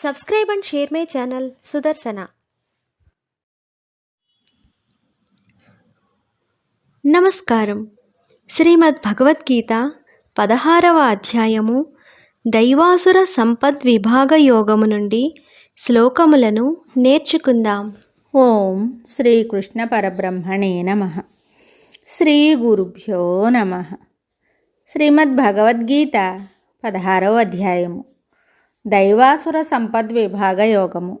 Subscribe and share my channel Sudarsana. నమస్కారం. శ్రీమద్ భగవద్గీత 16వ అధ్యాయము దైవాసుర సంపద్ విభాగ యోగము నుండి శ్లోకములను నేర్చుకుందాం. ఓం శ్రీకృష్ణ పరబ్రహ్మణే నమః. శ్రీ గురుభ్యో నమః. శ్రీమద్ భగవద్గీత 16వ అధ్యాయము దైవాసుర సంపద్ విభాగ యోగము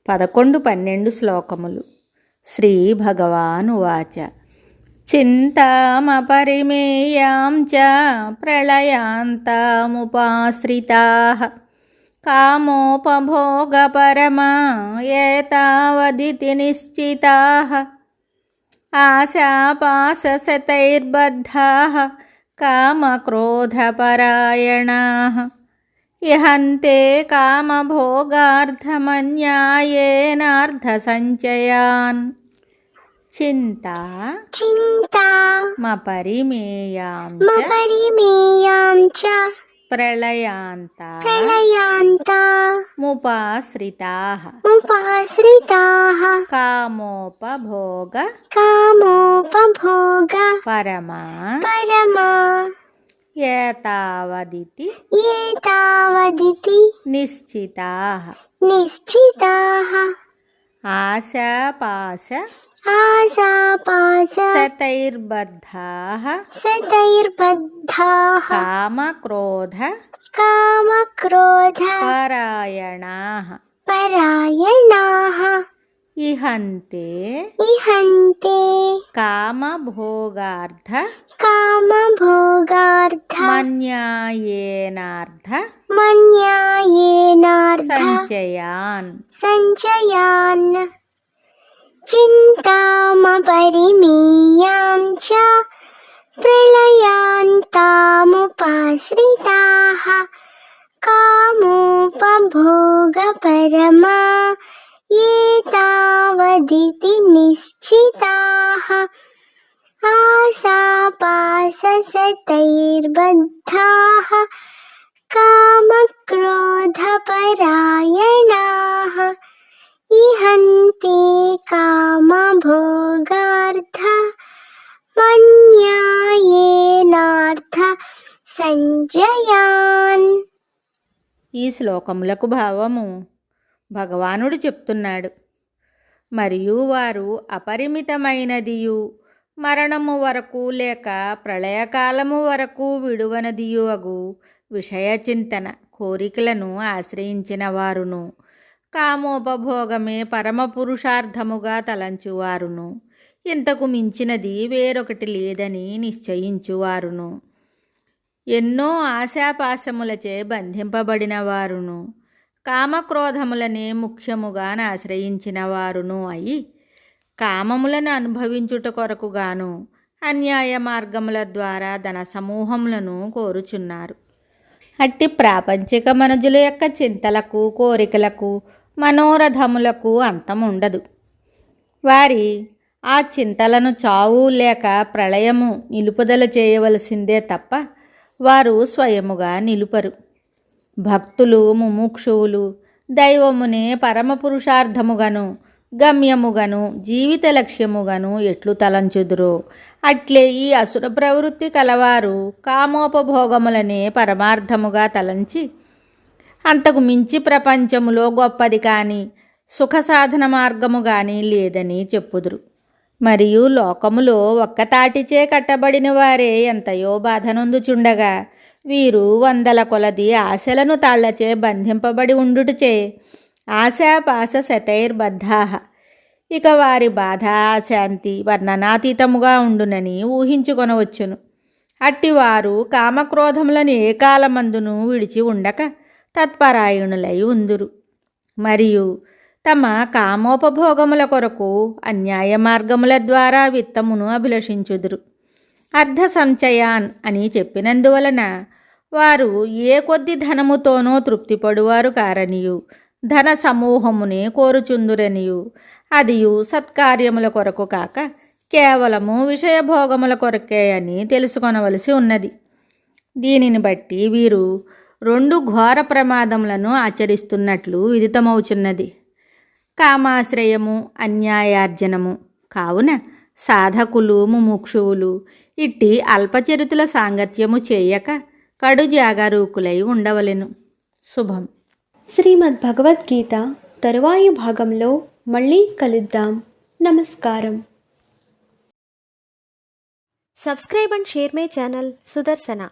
11-12 శ్లోకములు. శ్రీ భగవానువాచ చింతామపరిమేయాం చ ప్రళయాంతాముపాశ్రితాః కామోపభోగపరమా ఏతావదితి నిశ్చితాః ఆశాపాశశతైర్బద్ధాః కామక్రోధపరాయణాః ఇహంతే కామభోగార్థమన్యాయేనార్థసంచయాన్ చింతా మపరిమేయాం చ ప్రళయాంతా ముపాశ్రితాః కామోపభోగ పరమా ఏతావదితి నిశ్చితాః ఆశాపాశ శతైర్బద్ధాః కామక్రోధ పరాయణాః ఇహంతే కామభోగార్థ మన్యాయేనార్థ సంచయాన్ చింతామపరిమేయాం చ ప్రళయాంతాముపాశ్రితాః కామోపభోగపరమా ఏతావదితి నిశ్చితాః ఆశాపాశశతైర్బద్ధాః కామక్రోధపరాయణాః ఇహంతే కామభోగార్థ మన్యాయేనార్థ సంజయాన్. ఈ శ్లోకములకు భావము భగవానుడు చెప్తున్నాడు. మరియు వారు అపరిమితమైనదియు మరణము వరకు లేక ప్రళయకాలము వరకు విడువనదియు అగు విషయచింతన కోరికలను ఆశ్రయించిన వారును కామోపభోగమే పరమపురుషార్థముగా తలంచువారును ఇంతకు మించినది వేరొకటి లేదని నిశ్చయించువారును ఎన్నో ఆశాపాశములచే బంధింపబడిన వారును కామక్రోధములనే ముఖ్యముగా ఆశ్రయించిన వారును అయి కామములను అనుభవించుట కొరకుగాను అన్యాయ మార్గముల ద్వారా ధన సమూహములను కోరుచున్నారు. అట్టి ప్రాపంచిక మనుజుల యొక్క చింతలకు కోరికలకు మనోరథములకు అంతముండదు. వారి ఆ చింతలను చావు లేక ప్రళయము నిలుపుదల చేయవలసిందే తప్ప వారు స్వయముగా నిలుపరు. భక్తులు ముముక్షువులు దైవమునే పరమపురుషార్థముగను గమ్యముగను జీవిత లక్ష్యముగను ఎట్లు తలంచుదురో అట్లే ఈ అసుర ప్రవృత్తి కలవారు కామోపభోగములనే పరమార్థముగా తలంచి అంతకు మించి ప్రపంచములో గొప్పది కానీ సుఖ సాధన మార్గము కానీ లేదని చెప్పుదురు. మరియు లోకములో ఒక్కతాటిచే కట్టబడిన వారే ఎంతయో బాధనొందుచుండగా వీరు వందల కొలది ఆశలను తాళ్లచే బంధింపబడి ఉండుటచే ఆశాపాశ శతైర్బద్ధాః ఇక వారి బాధ శాంతి వర్ణనాతీతముగా ఉండునని ఊహించుకొనవచ్చును. అట్టివారు కామక్రోధములను ఏ కాలమందును విడిచి ఉండక తత్పరాయణులై ఉందురు. మరియు తమ కామోపభోగముల కొరకు అన్యాయ మార్గముల ద్వారా విత్తమును అభిలషించుదురు. అర్ధ సంచయాన్ అని చెప్పినందువలన వారు ఏ కొద్ది ధనముతోనో తృప్తిపడువారు కారనియు ధన సమూహమునే కోరుచుందురనియు అదియు సత్కార్యముల కొరకు కాక కేవలము విషయభోగముల కొరకే అని తెలుసుకొనవలసి ఉన్నది. దీనిని బట్టి వీరు రెండు ఘోర ప్రమాదములను ఆచరిస్తున్నట్లు విదితమవుచున్నది. కామాశ్రయము, అన్యాయార్జనము. కావున సాధకులు ముముక్షువులు ఇట్టి అల్పచరితుల సాంగత్యము చేయక కడు జాగరూకులై ఉండవలెను. శుభం. శ్రీమద్ భగవద్గీత తరువాయి భాగంలో మళ్ళీ కలుద్దాం. నమస్కారం. Subscribe and share my channel Sudarshana.